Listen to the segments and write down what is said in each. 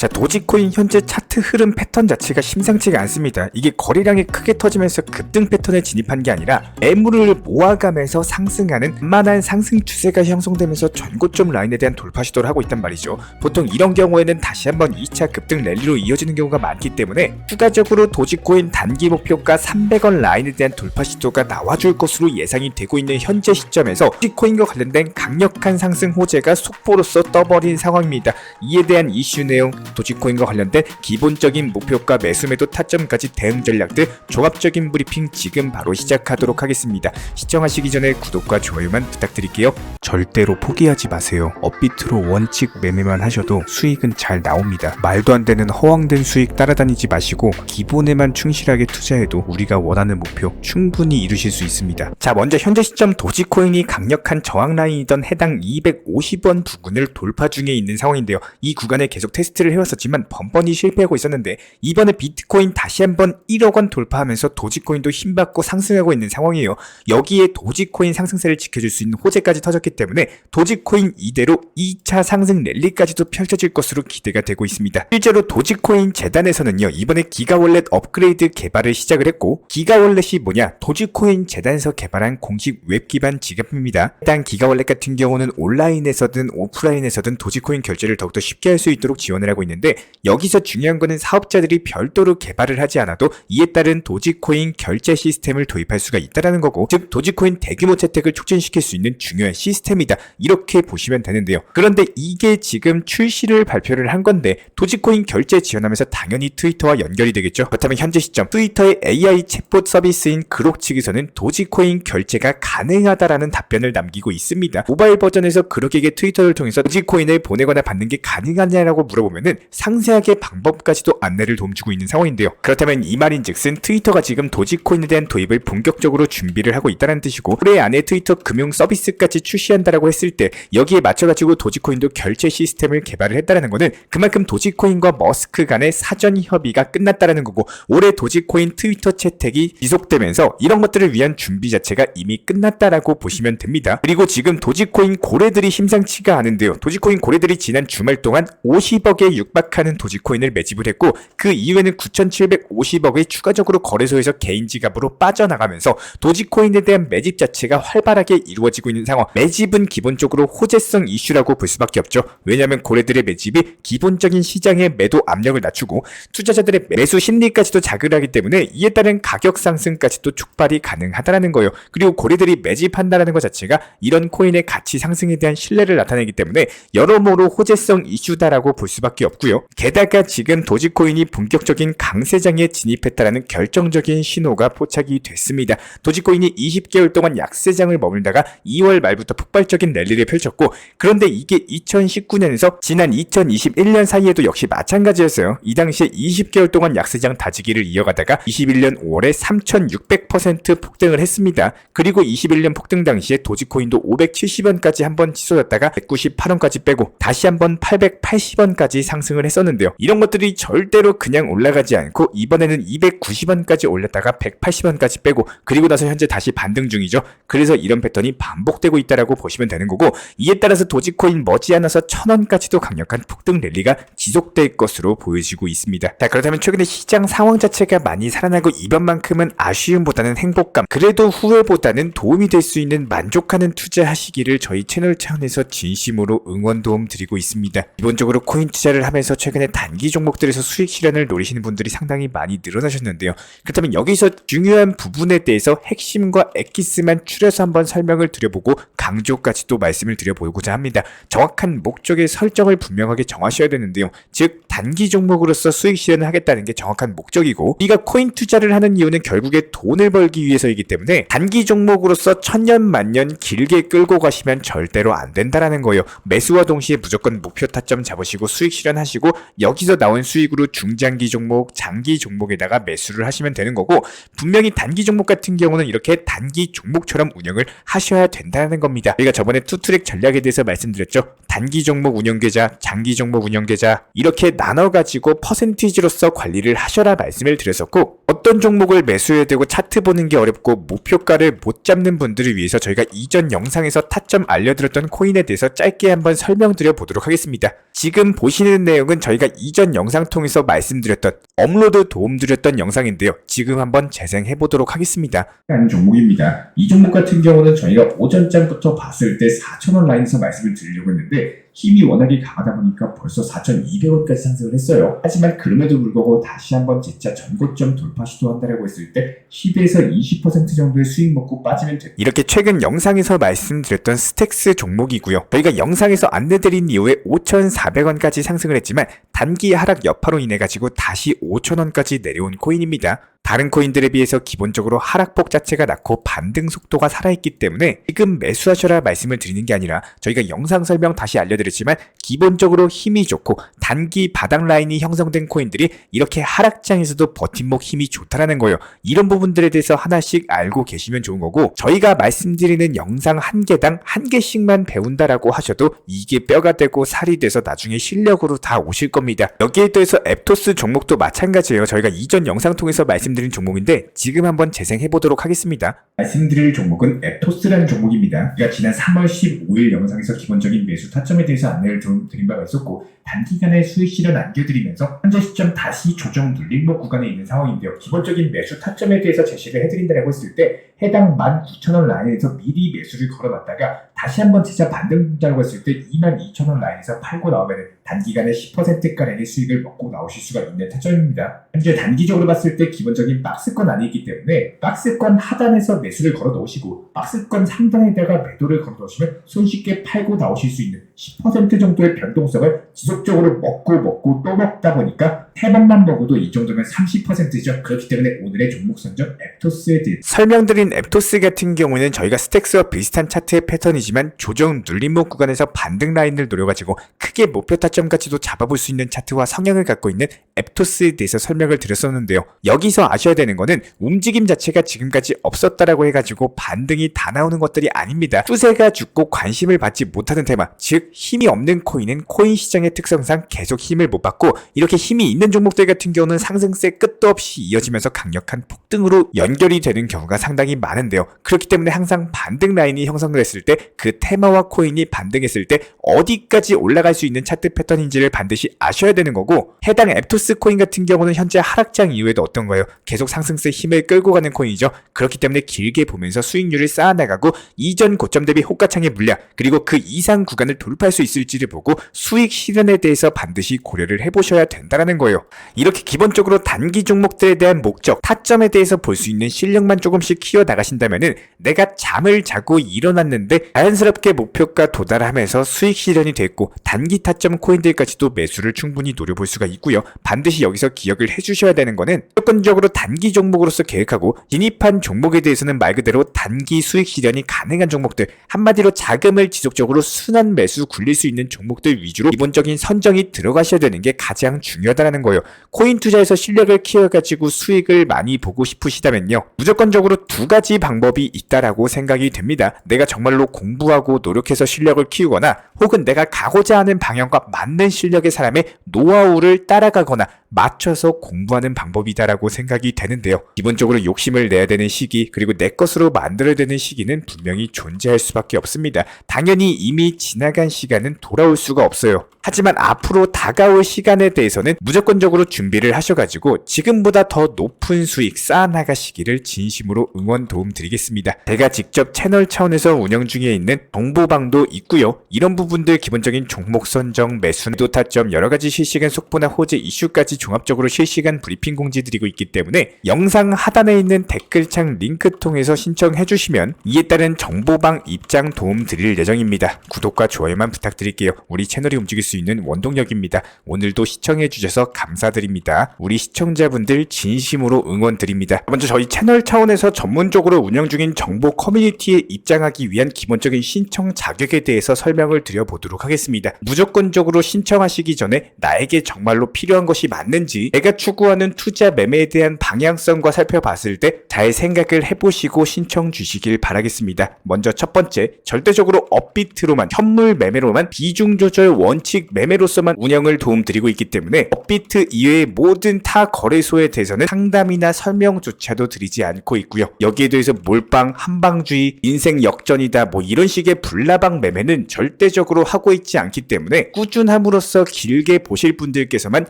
자, 도지코인 현재 차트 흐름 패턴 자체가 심상치가 않습니다. 이게 거래량이 크게 터지면서 급등 패턴에 진입한 게 아니라 매물을 모아가면서 상승하는 만한 상승 추세가 형성되면서 전고점 라인에 대한 돌파 시도를 하고 있단 말이죠. 보통 이런 경우에는 다시 한번 2차 급등 랠리로 이어지는 경우가 많기 때문에 추가적으로 도지코인 단기 목표가 300원 라인에 대한 돌파 시도가 나와줄 것으로 예상이 되고 있는 현재 시점에서 도지코인과 관련된 강력한 상승 호재가 속보로서 떠버린 상황입니다. 이에 대한 이슈 내용, 도지코인과 관련된 기본적인 목표가 매수매도 타점까지 대응 전략들 종합적인 브리핑 지금 바로 시작하도록 하겠습니다. 시청하시기 전에 구독과 좋아요만 부탁드릴게요. 절대로 포기하지 마세요. 업비트로 원칙 매매만 하셔도 수익은 잘 나옵니다. 말도 안 되는 허황된 수익 따라다니지 마시고 기본에만 충실하게 투자해도 우리가 원하는 목표 충분히 이루실 수 있습니다. 자, 먼저 현재 시점 도지코인이 강력한 저항 라인이던 해당 250원 부근을 돌파 중에 있는 상황인데요. 이 구간에 계속 테스트를 해왔었지만 번번이 실패하고 있었는데 이번에 비트코인 다시 한번 1억원 돌파하면서 도지코인도 힘받고 상승하고 있는 상황이에요. 여기에 도지코인 상승세를 지켜줄 수 있는 호재까지 터졌기 때문에 도지코인 이대로 2차 상승 랠리까지도 펼쳐질 것으로 기대가 되고 있습니다. 실제로 도지코인 재단에서는요, 이번에 기가월렛 업그레이드 개발을 시작을 했고, 기가월렛이 뭐냐? 도지코인 재단에서 개발한 공식 웹 기반 지갑입니다. 해당 기가월렛 같은 경우는 온라인에서든 오프라인에서든 도지코인 결제를 더욱더 쉽게 할 수 있도록 지원을 하고 있는데, 여기서 중요한 거는 사업자들이 별도로 개발을 하지 않아도 이에 따른 도지코인 결제 시스템을 도입할 수가 있다는 거고, 즉 도지코인 대규모 채택을 촉진시킬 수 있는 중요한 시스템이다, 이렇게 보시면 되는데요. 그런데 이게 지금 출시를 발표를 한 건데 도지코인 결제 지원하면서 당연히 트위터와 연결이 되겠죠. 그렇다면 현재 시점 트위터의 AI 챗봇 서비스인 그록 측에서는 도지코인 결제가 가능하다라는 답변을 남기고 있습니다. 모바일 버전에서 그록에게 트위터를 통해서 도지코인을 보내거나 받는 게 가능하냐라고 물어보면은 상세하게 방법까지도 안내를 도움주고 있는 상황인데요. 그렇다면 이 말인즉슨 트위터가 지금 도지코인에 대한 도입을 본격적으로 준비를 하고 있다는 뜻이고, 올해 안에 트위터 금융 서비스까지 출시한다라고 했을 때 여기에 맞춰가지고 도지코인도 결제 시스템을 개발을 했다는 거는 그만큼 도지코인과 머스크 간의 사전 협의가 끝났다는 거고, 올해 도지코인 트위터 채택이 지속되면서 이런 것들을 위한 준비 자체가 이미 끝났다라고 보시면 됩니다. 그리고 지금 도지코인 고래들이 심상치가 않은데요. 도지코인 고래들이 지난 주말 동안 50억에 육박하는 도지코인을 매집을 했고, 그 이후에는 9,750억의 추가적으로 거래소에서 개인 지갑으로 빠져나가면서 도지코인에 대한 매집 자체가 활발하게 이루어지고 있는 상황. 매집은 기본적으로 호재성 이슈라고 볼 수밖에 없죠. 왜냐하면 고래들의 매집이 기본적인 시장의 매도 압력을 낮추고 투자자들의 매수 심리까지도 자극을 하기 때문에 이에 따른 가격 상승까지도 촉발이 가능하다는 거예요. 그리고 고래들이 매집한다는 것 자체가 이런 코인의 가치 상승에 대한 신뢰를 나타내기 때문에 여러모로 호재성 이슈다라고 볼 수밖에 없고요. 게다가 지금 도지코인이 본격적인 강세장에 진입했다라는 결정적인 신호가 포착이 됐습니다. 도지코인이 20개월 동안 약세장을 머물다가 2월 말부터 폭발적인 랠리를 펼쳤고, 그런데 이게 2019년에서 지난 2021년 사이에도 역시 마찬가지였어요. 이 당시에 20개월 동안 약세장 다지기를 이어가다가 21년 5월에 3600% 폭등을 했습니다. 그리고 21년 폭등 당시에 도지코인도 570원까지 한번 치솟았다가 198원까지 빼고 다시 한번 880원까지 상승을 했었는데요. 이런 것들이 절대로 그냥 올라가지 않고 이번에는 290원까지 올렸다가 180원까지 빼고 그리고 나서 현재 다시 반등 중이죠. 그래서 이런 패턴이 반복되고 있다라고 보시면 되는 거고, 이에 따라서 도지코인 머지않아서 1000원까지도 강력한 폭등 랠리가 지속될 것으로 보여지고 있습니다. 자, 그렇다면 최근에 시장 상황 자체가 많이 살아나고 이번만큼은 아쉬움보다는 행복감, 그래도 후회보다는 도움이 될 수 있는 만족하는 투자하시기를 저희 채널 차원에서 진심으로 응원 도움 드리고 있습니다. 기본적으로 코인 투자를 하면서 최근에 단기 종목들에서 수익 실현을 노리시는 분들이 상당히 많이 늘어나셨는데요. 그렇다면 여기서 중요한 부분에 대해서 핵심과 엑기스만 추려서 한번 설명을 드려보고 강조까지도 말씀을 드려보고자 합니다. 정확한 목적의 설정을 분명하게 정하셔야 되는데요. 즉 단기 종목으로서 수익 실현을 하겠다는 게 정확한 목적이고, 우리가 코인 투자를 하는 이유는 결국에 돈을 벌기 위해서이기 때문에 단기 종목으로서 천년 만년 길게 끌고 가시면 절대로 안 된다라는 거예요. 매수와 동시에 무조건 목표 타점 잡으시고 수익 실현하시고 여기서 나온 수익으로 중장기 종목, 장기 종목에다가 매수를 하시면 되는 거고, 분명히 단기 종목 같은 경우는 이렇게 단기 종목처럼 운영을 하셔야 된다는 겁니다. 우리가 저번에 투트랙 전략에 대해서 말씀드렸죠. 단기 종목 운영 계좌, 장기 종목 운영 계좌, 이렇게 나눠가지고 퍼센티지로서 관리를 하셔라 말씀을 드렸었고, 어떤 종목을 매수해야 되고 차트 보는 게 어렵고 목표가를 못 잡는 분들을 위해서 저희가 이전 영상에서 타점 알려드렸던 코인에 대해서 짧게 한번 설명드려 보도록 하겠습니다. 지금 보시는 내용은 저희가 이전 영상 통해서 말씀드렸던 업로드 도움드렸던 영상인데요. 지금 한번 재생해 보도록 하겠습니다. 라는 종목입니다. 이 종목 같은 경우는 저희가 오전장부터 봤을 때 4,000원 라인에서 말씀을 드리려고 했는데 힘이 워낙에 강하다 보니까 벌써 4,200원까지 상승을 했어요. 하지만 그럼에도 불구하고 다시 한번 재차 전고점 돌파 시도한다라고 했을 때 10에서 20% 정도의 수익 먹고 빠지면 됩니다. 이렇게 최근 영상에서 말씀드렸던 스택스 종목이고요. 저희가 영상에서 안내드린 이후에 5,400원까지 상승을 했지만 단기 하락 여파로 인해 가지고 다시 5,000원까지 내려온 코인입니다. 다른 코인들에 비해서 기본적으로 하락폭 자체가 낮고 반등 속도가 살아있기 때문에 지금 매수하셔라 말씀을 드리는 게 아니라 저희가 영상 설명 다시 알려드렸지만 기본적으로 힘이 좋고 단기 바닥 라인이 형성된 코인들이 이렇게 하락장에서도 버팀목 힘이 좋다라는 거예요. 이런 부분들에 대해서 하나씩 알고 계시면 좋은 거고, 저희가 말씀드리는 영상 한 개당 한 개씩만 배운다라고 하셔도 이게 뼈가 되고 살이 돼서 나중에 실력으로 다 오실 겁니다. 여기에 더해서 앱토스 종목도 마찬가지예요. 저희가 이전 영상 통해서 말씀드린 종목인데 지금 한번 재생해 보도록 하겠습니다. 말씀드릴 종목은 앱토스라는 종목입니다. 제가 지난 3월 15일 영상에서 기본적인 매수 타점에 대해서 안내를 드린 바가 있었고, 단기간의 수익 실현 안겨드리면서 현재 시점 다시 조정 눌림목 구간에 있는 상황인데요. 기본적인 매수 타점에 대해서 제시를 해드린다고 했을 때 해당 19,000원 라인에서 미리 매수를 걸어놨다가 다시 한번 진짜 반등자라고 했을 때 22,000원 라인에서 팔고 나오면 단기간에 10%가량의 수익을 먹고 나오실 수가 있는 타점입니다. 현재 단기적으로 봤을 때 기본적인 박스권 안에 있기 때문에 박스권 하단에서 매수를 걸어 놓으시고 박스권 상단에다가 매도를 걸어 놓으시면 손쉽게 팔고 나오실 수 있는 10% 정도의 변동성을 지속적으로 먹고 또 먹다 보니까 3번만 먹어도 이 정도면 30%죠. 그렇기 때문에 오늘의 종목 선정 앱토스에 대해 설명드린 앱토스 같은 경우는 저희가 스택스와 비슷한 차트의 패턴이지만 조정 눌림목 구간에서 반등 라인을 노려가지고 크게 목표 타점까지도 잡아볼 수 있는 차트와 성향을 갖고 있는 앱토스에 대해서 설명을 드렸었는데요. 여기서 아셔야 되는 거는 움직임 자체가 지금까지 없었다라고 해가지고 반등이 다 나오는 것들이 아닙니다. 추세가 죽고 관심을 받지 못하는 테마, 즉 힘이 없는 코인은 코인 시장의 특성상 계속 힘을 못 받고 이렇게 힘이 있는 종목들 같은 경우는 상승세 끝도 없이 이어지면서 강력한 폭등으로 연결이 되는 경우가 상당히 많은데요. 그렇기 때문에 항상 반등 라인이 형성을 했을 때 그 테마와 코인이 반등했을 때 어디까지 올라갈 수 있는 차트 패턴인지를 반드시 아셔야 되는 거고, 해당 앱토스 코인 같은 경우는 현재 하락장 이후에도 어떤 거예요? 계속 상승세 힘을 끌고 가는 코인이죠. 그렇기 때문에 길게 보면서 수익률을 쌓아나가고 이전 고점 대비 호가창의 물량 그리고 그 이상 구간을 돌파할 수 있을지를 보고 수익 실현에 대해서 반드시 고려를 해보셔야 된다는 거예요. 이렇게 기본적으로 단기 종목들에 대한 목적, 타점에 대해서 볼 수 있는 실력만 조금씩 키워나가신다면은 내가 잠을 자고 일어났는데 자연스럽게 목표가 도달하면서 수익 실현이 됐고 단기 타점 코인들까지도 매수를 충분히 노려볼 수가 있고요. 반드시 여기서 기억을 해주셔야 되는 거는 무조건적으로 단기 종목으로서 계획하고 진입한 종목에 대해서는 말 그대로 단기 수익 실현이 가능한 종목들, 한마디로 자금을 지속적으로 순환 매수 굴릴 수 있는 종목들 위주로 기본적인 선정이 들어가셔야 되는 게 가장 중요하다는 거예요. 코인 투자에서 실력을 키워가지고 수익을 많이 보고 싶으시다면요, 무조건적으로 두 가지 방법이 있다라고 생각이 됩니다. 내가 정말로 공부하고 노력해서 실력을 키우거나 혹은 내가 가고자 하는 방향과 맞는 실력의 사람의 노하우를 따라가거나 맞춰서 공부하는 방법이다라고 생각이 되는데요. 기본적으로 욕심을 내야 되는 시기 그리고 내 것으로 만들어야 되는 시기는 분명히 존재할 수밖에 없습니다. 당연히 이미 지나간 시간은 돌아올 수가 없어요. 하지만 앞으로 다가올 시간에 대해서는 무조건적으로 준비를 하셔가지고 지금보다 더 높은 수익 쌓아나가시기를 진심으로 응원 도움 드리겠습니다. 제가 직접 채널 차원에서 운영 중에 있는 정보방도 있고요. 이런 부분들 기본적인 종목 선정, 매수, 타점, 여러가지 실시간 속보나 호재 이슈까지 종합적으로 실시간 브리핑 공지 드리고 있기 때문에 영상 하단에 있는 댓글창 링크 통해서 신청해 주시면 이에 따른 정보방 입장 도움 드릴 예정입니다. 구독과 좋아요만 부탁드릴게요. 우리 채널이 움직일 수 있는 원동력입니다. 오늘도 시청해 주셔서 감사드립니다. 우리 시청자분들 진심으로 응원 드립니다. 먼저 저희 채널 차원에서 전문적으로 운영 중인 정보 커뮤니티에 입장하기 위한 기본적인 신청 자격에 대해서 설명을 드려보도록 하겠습니다. 무조건적으로 신청하시기 전에 나에게 정말로 필요한 것이 맞는지 내가 추구하는 투자 매매에 대한 방향성과 살펴봤을 때 잘 생각을 해보시고 신청 주시길 바라겠습니다. 먼저 첫 번째, 절대적으로 업비트로만, 현물 매매로만, 비중 조절 원칙 매매로서만 운영을 도움드리고 있기 때문에 업비트 이외의 모든 타 거래소에 대해서는 상담이나 설명조차도 드리지 않고 있고요. 여기에 대해서 몰빵, 한방주의, 인생 역전이다 뭐 이런 식의 불나방 매매는 절대적으로 하고 있지 않기 때문에 꾸준함으로써 길게 보실 분들께서만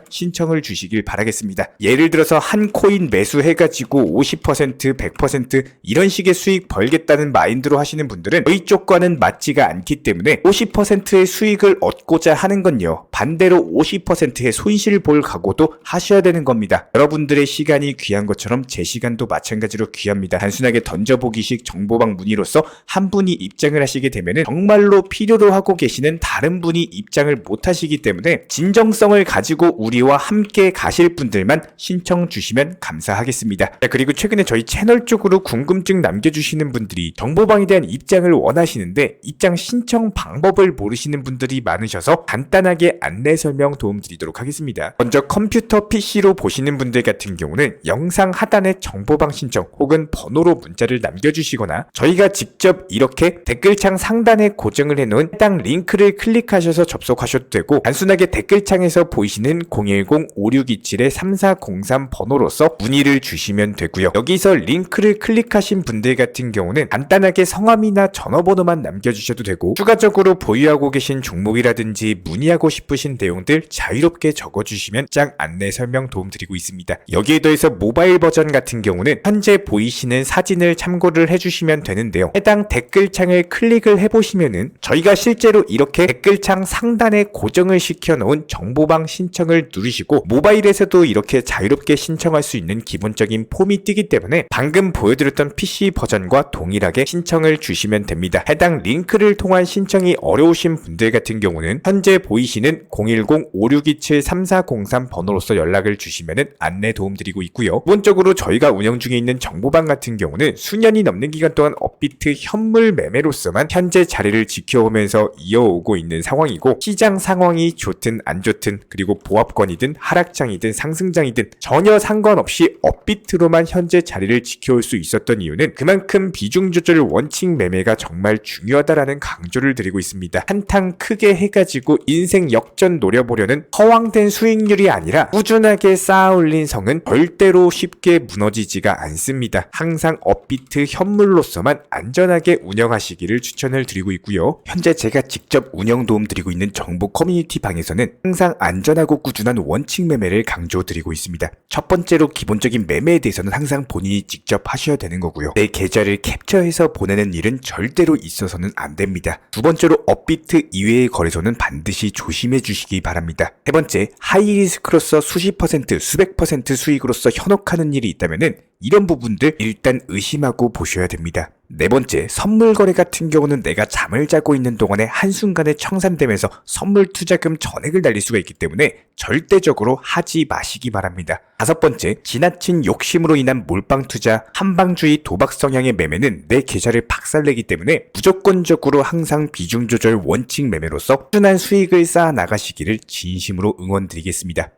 신청을 주시길 바라겠습니다. 예를 들어서 한 코인 매수해가지고 50%, 100% 이런 식의 수익 벌겠다는 마인드로 하시는 분들은 저희 쪽과는 맞지가 않기 때문에 50%의 수익을 얻고자 하는 건요, 반대로 50%의 손실을 볼 각오도 하셔야 되는 겁니다. 여러분들의 시간이 귀한 것처럼 제 시간도 마찬가지로 귀합니다. 단순하게 던져보기식 정보방 문의로서 한 분이 입장을 하시게 되면은 정말로 필요로 하고 계시는 다른 분이 입장을 못 하시기 때문에 진정성을 가지고 우리와 함께 가실 분들만 신청 주시면 감사하겠습니다. 자, 그리고 최근에 저희 채널 쪽으로 궁금증 남겨주시는 분들이 정보방에 대한 입장을 원하시는데 입장 신청 방법을 모르시는 분들이 많으셔서 간단하게 안내 설명 도움드리도록 하겠습니다. 먼저 컴퓨터 PC로 보시는 분들 같은 경우는 영상 하단에 정보방 신청 혹은 번호로 문자를 남겨주시거나 저희가 직접 이렇게 댓글창 상단에 고정을 해놓은 해당 링크를 클릭하셔서 접속하셔도 되고, 단순하게 댓글창에서 보이시는 010-5627-3403 번호로서 문의를 주시면 되고요. 여기서 링크를 클릭하신 분들 같은 경우는 간단하게 성함이나 전화번호만 남겨주셔도 되고, 추가적으로 보유하고 계신 종목이라든지 문의하고 싶으신 내용들 자유롭게 적어주시면 짝 안내 설명 도움드리고 있습니다. 여기에 더해서 모바일 버전 같은 경우는 현재 보이시는 사진을 참고를 해주시면 되는데요. 해당 댓글창을 클릭을 해보시면은 저희가 실제로 이렇게 댓글창 상단에 고정을 시켜놓은 정보방 신청을 누르시고 모바일에서도 이렇게 자유롭게 신청할 수 있는 기본적인 폼이 뜨기 때문에 방금 보여드렸던 PC 버전과 동일하게 신청을 주시면 됩니다. 해당 링크를 통한 신청이 어려우신 분들 같은 경우는 현재 보이시는 010-5627-3403 번호로서 연락을 주시면 안내 도움드리고 있고요. 기본적으로 저희가 운영 중에 있는 정보방 같은 경우는 수년이 넘는 기간 동안 업비트 현물 매매로서만 현재 자리를 지켜오면서 이어오고 있는 상황이고, 시장 상황이 좋든 안 좋든 그리고 보합권이든 하락장이든 상승장이든 전혀 상관없이 업비트로만 현재 자리를 지켜올 수 있었던 이유는 그만큼 비중 조절 원칙 매매가 정말 중요하다라는 강조를 드리고 있습니다. 한탕 크게 해가지고 인생 역전 노려보려는 허황된 수익률이 아니라 꾸준하게 쌓아 올린 성은 절대로 쉽게 무너지지가 않습니다. 항상 업비트 현물로서만 안전하게 운영하시기를 추천을 드리고 있고요. 현재 제가 직접 운영 도움드리고 있는 정보 커뮤니티 방에서는 항상 안전하고 꾸준한 원칙 매매를 강조드리고 있습니다. 첫 번째로 기본적인 매매에 대해서는 항상 본인이 직접 하셔야 되는 거고요. 내 계좌를 캡처해서 보내는 일은 절대로 있어서는 안 됩니다. 두 번째로 업비트 이외의 거래소는 반드시 조심해 주시기 바랍니다. 세 번째, 하이리스크로서 수십 퍼센트, 수백 퍼센트 수익으로서 현혹하는 일이 있다면은 이런 부분들 일단 의심하고 보셔야 됩니다. 네 번째, 선물 거래 같은 경우는 내가 잠을 자고 있는 동안에 한순간에 청산되면서 선물 투자금 전액을 날릴 수가 있기 때문에 절대적으로 하지 마시기 바랍니다. 다섯 번째, 지나친 욕심으로 인한 몰빵 투자, 한방주의 도박 성향의 매매는 내 계좌를 박살내기 때문에 무조건적으로 항상 비중 조절 원칙 매매로서 꾸준한 수익을 쌓아 나가시기를 진심으로 응원드리겠습니다.